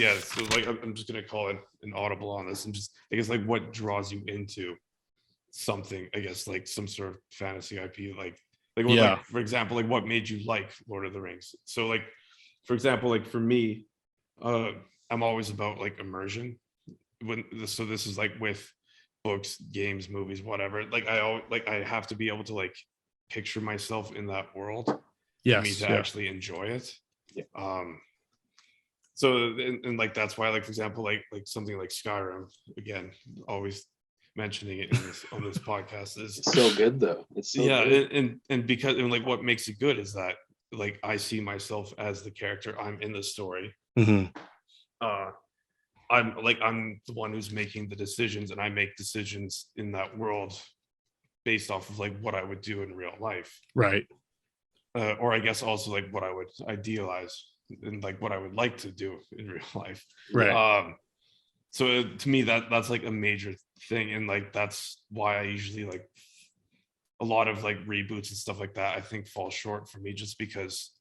yeah, so like I'm just gonna call it an audible on this, and just I guess like what draws you into something, I guess like some sort of fantasy IP, like what, like for example, like what made you like Lord of the Rings? So like for example, like for me, I'm always about like immersion. So this is like with books, games, movies, whatever. Like I always like I have to be able to like picture myself in that world for me to actually enjoy it. So and like that's why, like for example, like something like Skyrim, again, always mentioning it on this podcast, is it's so good though. It's so good. And because and like what makes it good is that like I see myself as the character. I'm in the story. I'm the one who's making the decisions, and I make decisions in that world based off of like what I would do in real life, right? Or I guess also like what I would idealize and like what I would like to do in real life, right? So to me that's like a major thing, and like that's why I usually like a lot of like reboots and stuff like that I think fall short for me, just because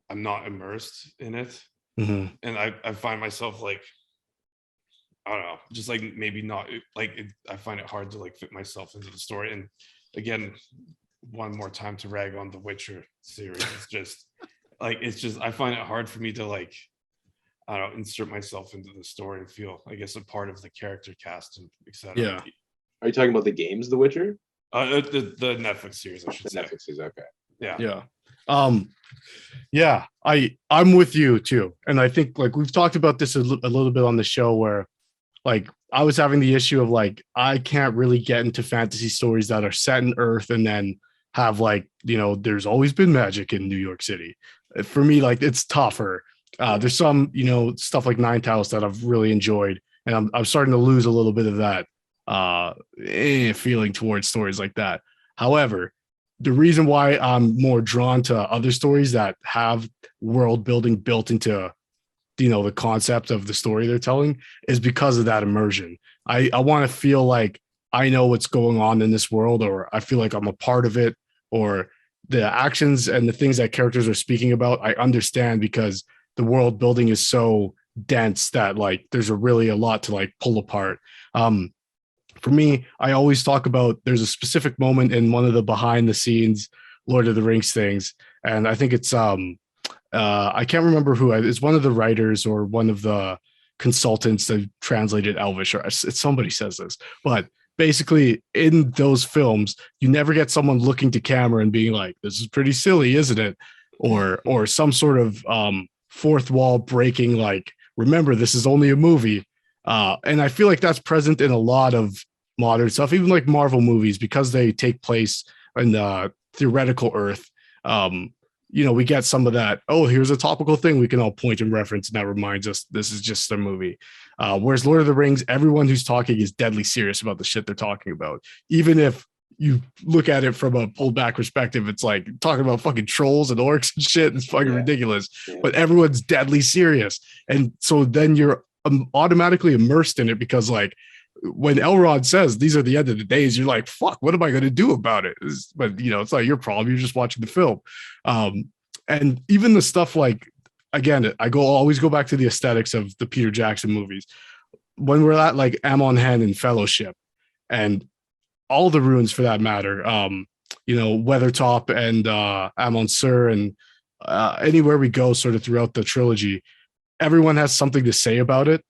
I'm not immersed in it. And I find myself like, I don't know, just like maybe not like I find it hard to like fit myself into the story. And again, one more time to rag on the Witcher series, it's just I find it hard for me to like, I don't know, insert myself into the story and feel, I guess, a part of the character cast and etc. Yeah. Are you talking about the games, The Witcher? The Netflix series, I should say. Netflix series, okay. Yeah. I'm with you too, and I think like we've talked about this a little bit on the show, where like I was having the issue of like I can't really get into fantasy stories that are set in Earth and then have like, you know, there's always been magic in New York City. For me, like it's tougher. There's some, you know, stuff like Ninetales that I've really enjoyed, and I'm starting to lose a little bit of that feeling towards stories like that. However, the reason why I'm more drawn to other stories that have world building built into, you know, the concept of the story they're telling is because of that immersion. I want to feel like I know what's going on in this world, or I feel like I'm a part of it, or the actions and the things that characters are speaking about, I understand, because the world building is so dense that like there's really a lot to like pull apart. For me, I always talk about there's a specific moment in one of the behind the scenes Lord of the Rings things, and I think it's I can't remember who it's one of the writers or one of the consultants that translated Elvish, or somebody says this, but basically in those films you never get someone looking to camera and being like, this is pretty silly, isn't it, or some sort of fourth wall breaking, like, remember this is only a movie. And I feel like that's present in a lot of modern stuff, even like Marvel movies, because they take place in the theoretical Earth. You know, we get some of that. Oh, here's a topical thing we can all point and reference, and that reminds us this is just a movie. Whereas Lord of the Rings, everyone who's talking is deadly serious about the shit they're talking about. Even if you look at it from a pulled back perspective, it's like talking about fucking trolls and orcs and shit. It's fucking ridiculous, but everyone's deadly serious. And so then you're automatically immersed in it, because like when Elrond says these are the end of the days, you're like, fuck, what am I going to do about it? But you know, it's not your problem. You're just watching the film. And even the stuff like, again, always go back to the aesthetics of the Peter Jackson movies. When we're at like Amon Hen and Fellowship, and all the ruins for that matter, you know, Weathertop and Amon Sur, and anywhere we go sort of throughout the trilogy, everyone has something to say about it.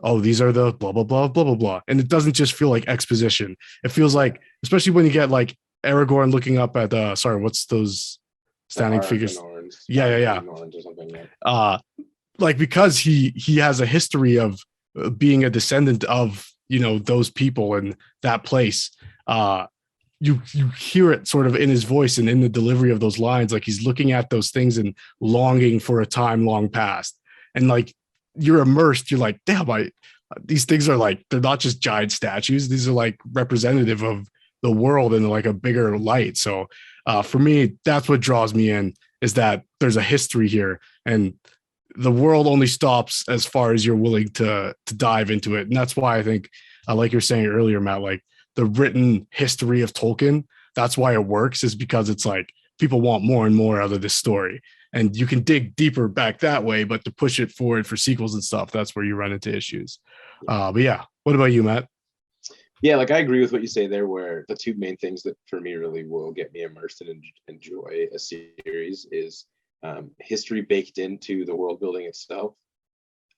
Oh, these are the blah, blah, blah, blah, blah, blah. And it doesn't just feel like exposition. It feels like, especially when you get like Aragorn looking up at, what's those standing figures? Yeah. Like, because he has a history of being a descendant of, you know, those people and that place. You hear it sort of in his voice and in the delivery of those lines, like he's looking at those things and longing for a time long past. And like, you're immersed. You're like, damn, these things are like, they're not just giant statues. These are like representative of the world in like a bigger light. So for me, that's what draws me in, is that there's a history here, and the world only stops as far as you're willing to dive into it. And that's why I think, like you're saying earlier, Matt, like the written history of Tolkien, that's why it works, is because it's like people want more and more out of this story. and you can dig deeper back that way, but to push it forward for sequels and stuff, that's where you run into issues. But yeah, what about you, Matt? Yeah, like I agree with what you say there, where the two main things that for me really will get me immersed and enjoy a series is history baked into the world building itself,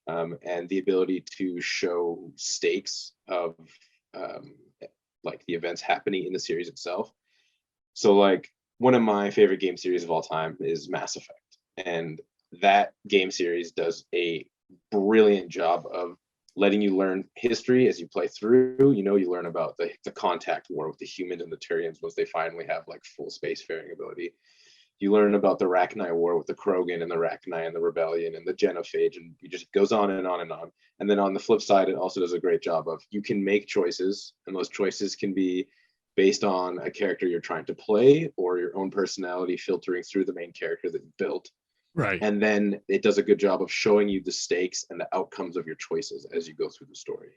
and the ability to show stakes of like the events happening in the series itself. So like one of my favorite game series of all time is Mass Effect, and that game series does a brilliant job of letting you learn history as you play through. You know, you learn about the contact war with the humans and the Turians once they finally have like full spacefaring ability. You learn about the Rachni war with the Krogan and the Rachni and the Rebellion and the Genophage, and it just goes on and on and on. And then on the flip side, it also does a great job of you can make choices, and those choices can be based on a character you're trying to play or your own personality filtering through the main character that you built. Right. And then it does a good job of showing you the stakes and the outcomes of your choices as you go through the story.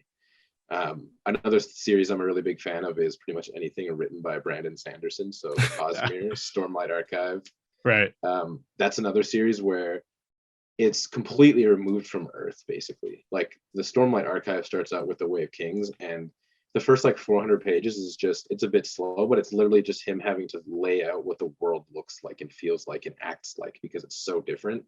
Another series I'm a really big fan of is pretty much anything written by Brandon Sanderson. So Cosmere, Stormlight Archive. Right. That's another series where it's completely removed from Earth, basically. Like the Stormlight Archive starts out with the Way of Kings, and the first like 400 pages is just, it's a bit slow, but it's literally just him having to lay out what the world looks like and feels like and acts like, because it's so different.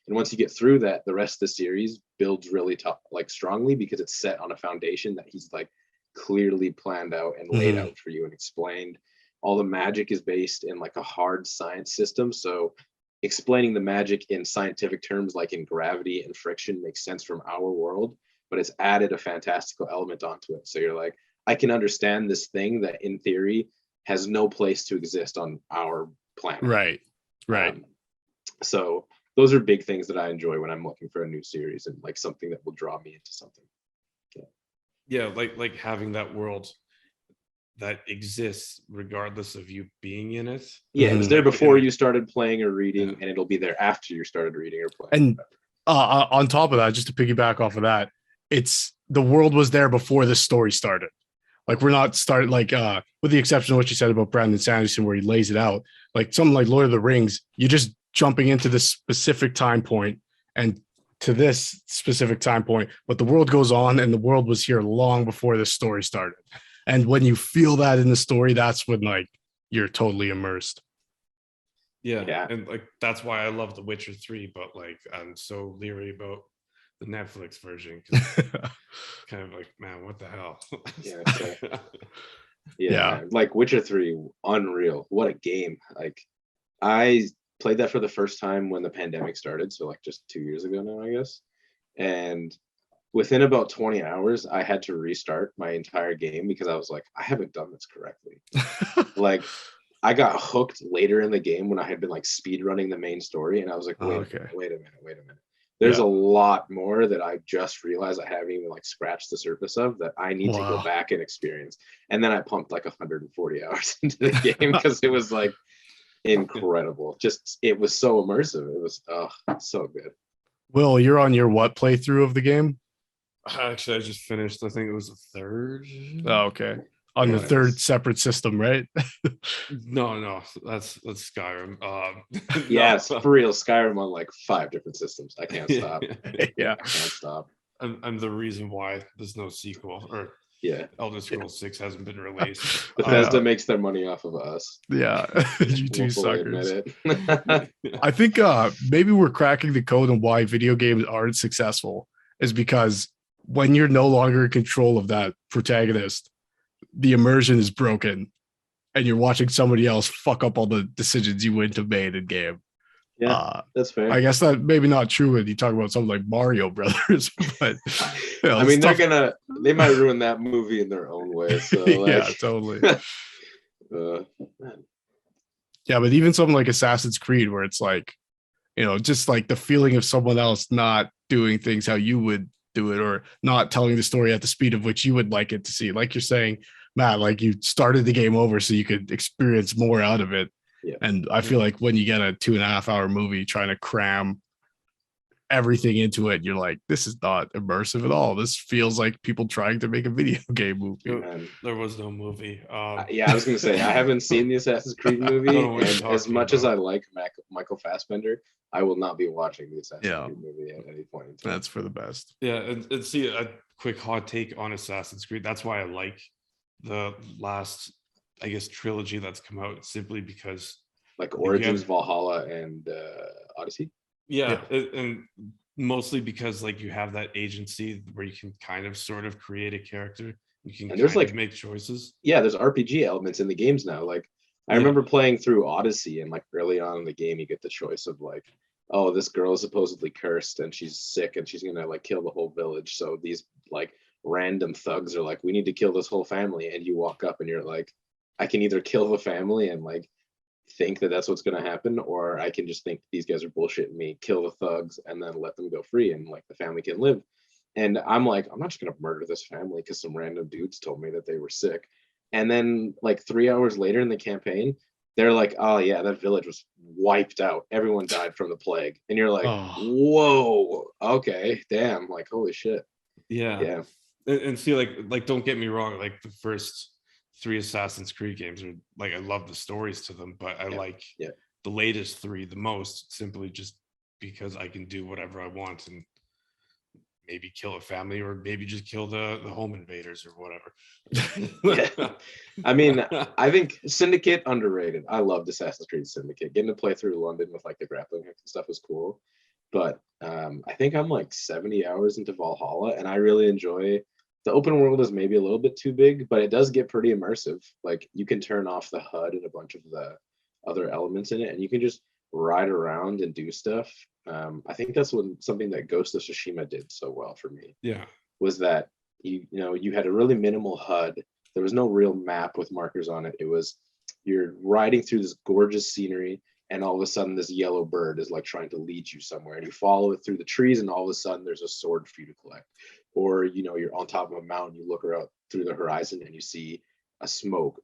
And once you get through that, the rest of the series builds really tough, like strongly, because it's set on a foundation that he's like clearly planned out and laid out for you and explained. All the magic is based in like a hard science system. So explaining the magic in scientific terms, like in gravity and friction, makes sense from our world, but it's added a fantastical element onto it. So you're like, I can understand this thing that in theory has no place to exist on our planet. Right. So those are big things that I enjoy when I'm looking for a new series and like something that will draw me into something. Yeah, like having that world that exists regardless of you being in it. Yeah, it was there before you started playing or reading, and it'll be there after you started reading or playing. And on top of that, just to piggyback off of that, it's the world was there before the story started. Like we're not started like with the exception of what you said about Brandon Sanderson, where he lays it out. Like something like Lord of the Rings, you're just jumping into this specific time point and to this specific time point, but the world goes on, and the world was here long before the story started. And when you feel that in the story, that's when like you're totally immersed. Yeah. And like that's why I love The Witcher 3, but like I'm so leery about the Netflix version, kind of like, man, what the hell? Yeah. Like Witcher 3, unreal. What a game. Like I played that for the first time when the pandemic started, so like just 2 years ago now, I guess. And within about 20 hours, I had to restart my entire game because I was like, I haven't done this correctly. Like I got hooked later in the game when I had been like speed running the main story, and I was like, wait a minute. There's a lot more that I just realized I haven't even like scratched the surface of that I need to go back and experience. And then I pumped like 140 hours into the game because it was like incredible. Just, it was so immersive. It was so good. Will, you're on your what playthrough of the game? Actually, I just finished. I think it was the third. Oh, okay. On the third separate system, right? No, that's Skyrim. Yes, for real, Skyrim on like 5 different systems. I can't stop. Yeah, I can't stop. I'm the reason why there's no sequel, or Elder Scrolls 6 hasn't been released. Bethesda makes their money off of us. Yeah, you two suckers. It. I think maybe we're cracking the code on why video games aren't successful is because when you're no longer in control of that protagonist, the immersion is broken and you're watching somebody else fuck up all the decisions you wouldn't have made in game. Yeah, that's fair. I guess that maybe not true when you talk about something like Mario Brothers, but I mean, they might ruin that movie in their own way. So yeah, totally. Yeah, but even something like Assassin's Creed, where it's like, just like the feeling of someone else not doing things how you would do it, or not telling the story at the speed of which you would like it to see. Like you're saying, Matt, like you started the game over so you could experience more out of it. Yeah. And I feel like when you get a 2.5 hour movie trying to cram everything into it, you're like, this is not immersive at all. This feels like people trying to make a video game movie. There was no movie. Yeah, I was gonna say I haven't seen the Assassin's Creed movie, and as much as I like Michael Fassbender, I will not be watching the Assassin's Yeah. Creed movie at any point in time. That's for the best. Yeah, and see a quick hot take on Assassin's Creed. That's why I like the last, I guess, trilogy that's come out, simply because Like you Origins, have- Valhalla, and Odyssey. yeah, and mostly because like you have that agency where you can kind of sort of create a character. You can And there's, kind of like- make choices. Yeah, there's RPG elements in the games now. Like I Yeah. remember playing through Odyssey, and like early on in the game, you get the choice of like, oh, this girl is supposedly cursed and she's sick and she's gonna like kill the whole village. So these like random thugs are like, we need to kill this whole family. And you walk up and you're like, I can either kill the family and like think that that's what's gonna happen, or I can just think these guys are bullshitting me, kill the thugs, and then let them go free and like the family can live. And I'm like, I'm not just gonna murder this family because some random dudes told me that they were sick. And then like 3 hours later in the campaign, they're like, oh yeah, that village was wiped out. Everyone died from the plague. And you're like, Oh. whoa, okay, damn, like holy shit. Yeah. Yeah. And see, like don't get me wrong, like the first 3 Assassin's Creed games are like, I love the stories to them, but I like the latest 3 the most, simply just because I can do whatever I want and maybe kill a family, or maybe just kill the home invaders or whatever. I mean, I think Syndicate underrated. I loved Assassin's Creed Syndicate. Getting to play through London with like the grappling hook and stuff was cool. But I think I'm like 70 hours into Valhalla, and I really enjoy the open world. Is maybe a little bit too big, but it does get pretty immersive. Like you can turn off the HUD and a bunch of the other elements in it, and you can just ride around and do stuff. I think that's something that Ghost of Tsushima did so well for me. Yeah. Was that you had a really minimal HUD. There was no real map with markers on it. It was you're riding through this gorgeous scenery, and all of a sudden this yellow bird is like trying to lead you somewhere, and you follow it through the trees, and all of a sudden there's a sword for you to collect. Or you're on top of a mountain, you look out through the horizon and you see a smoke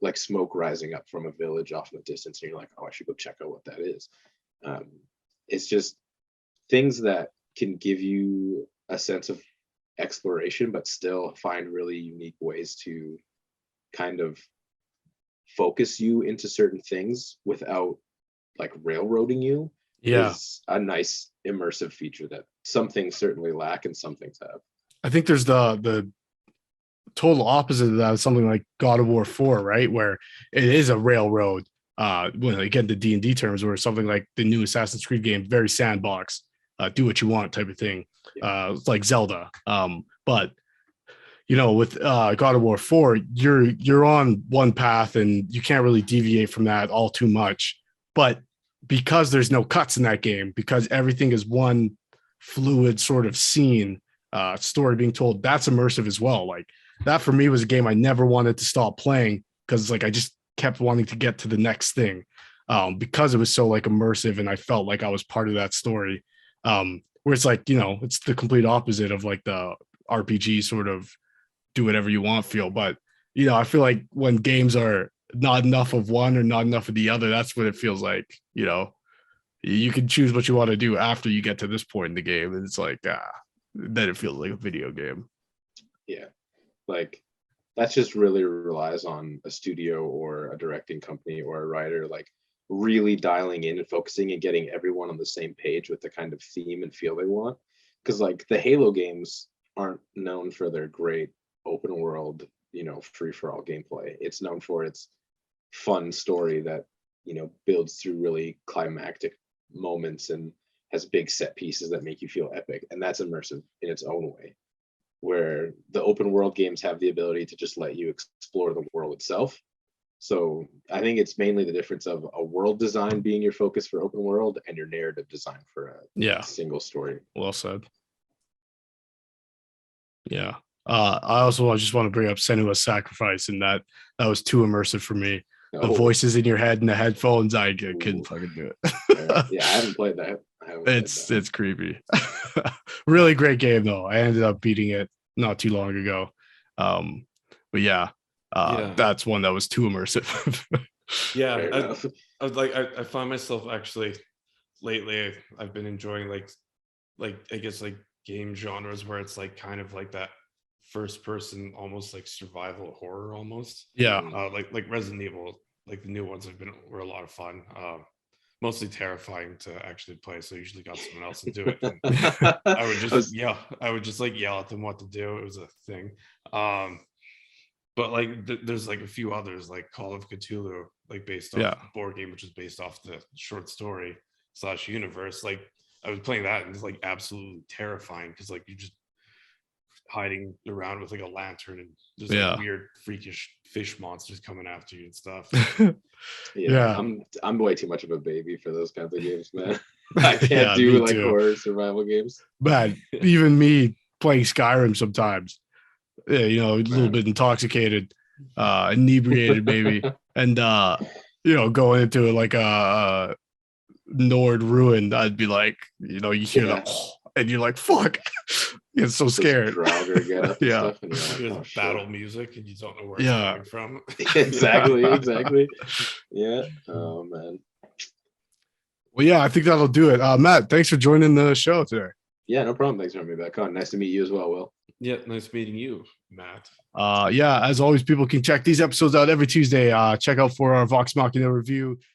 rising up from a village off in the distance, and you're like, oh, I should go check out what that is. It's just things that can give you a sense of exploration, but still find really unique ways to kind of focus you into certain things without like railroading you. Is a nice immersive feature that some things certainly lack and some things have. I think there's the total opposite of that is something like God of War 4, right? Where it is a railroad. When again the D&D terms, where something like the new Assassin's Creed game, very sandbox, do what you want type of thing. It's like Zelda. But with God of War 4, you're on one path and you can't really deviate from that all too much. But because there's no cuts in that game, because everything is one fluid sort of scene, story being told, that's immersive as well. Like that for me was a game I never wanted to stop playing, because like I just kept wanting to get to the next thing, because it was so like immersive and I felt like I was part of that story. Where it's like, it's the complete opposite of like the RPG sort of do whatever you want feel. But I feel like when games are not enough of one or not enough of the other, that's what it feels like. You can choose what you want to do after you get to this point in the game, and it's like then it feels like a video game. Yeah, like that just really relies on a studio or a directing company or a writer like really dialing in and focusing and getting everyone on the same page with the kind of theme and feel they want. Because like the Halo games aren't known for their great open world, free for all gameplay. It's known for its fun story that builds through really climactic moments and has big set pieces that make you feel epic, and that's immersive in its own way. Where the open world games have the ability to just let you explore the world itself. So I think it's mainly the difference of a world design being your focus for open world and your narrative design for a single story. Well said. Yeah. I also just want to bring up Senua's Sacrifice, and that was too immersive for me. The voices in your head and the headphones, I couldn't fucking do it. Yeah, I haven't played that. It's creepy. Really great game though. I ended up beating it not too long ago. But that's one that was too immersive. Yeah, I find myself actually lately I've been enjoying like I guess like game genres where it's like kind of like that first person, almost like survival horror almost. Yeah. Like Resident Evil, like the new ones were a lot of fun. mostly terrifying to actually play. So I usually got someone else to do it. And I would just yell. I would just like yell at them what to do. It was a thing. But like there's like a few others like Call of Cthulhu, like based off the board game, which is based off the short story / universe. Like I was playing that and it's like absolutely terrifying because like you're just hiding around with like a lantern and there's like weird freakish fish monsters coming after you and stuff. I'm way too much of a baby for those kinds of games, man. I can't do like horror survival games. Man, even me playing Skyrim sometimes, you know, a little bit intoxicated, inebriated maybe, and you know, going into it like a Nord ruin, I'd be like, you know, you hear that and you're like, fuck. It's so scared. There's battle music and you don't know where it's coming from. exactly. Yeah. Oh man. Well, yeah, I think that'll do it. Matt, thanks for joining the show today. Yeah, no problem. Thanks for having me back on. Nice to meet you as well, Will. Yeah, nice meeting you, Matt. Yeah, as always, people can check these episodes out every Tuesday. Check out for our Vox Machina review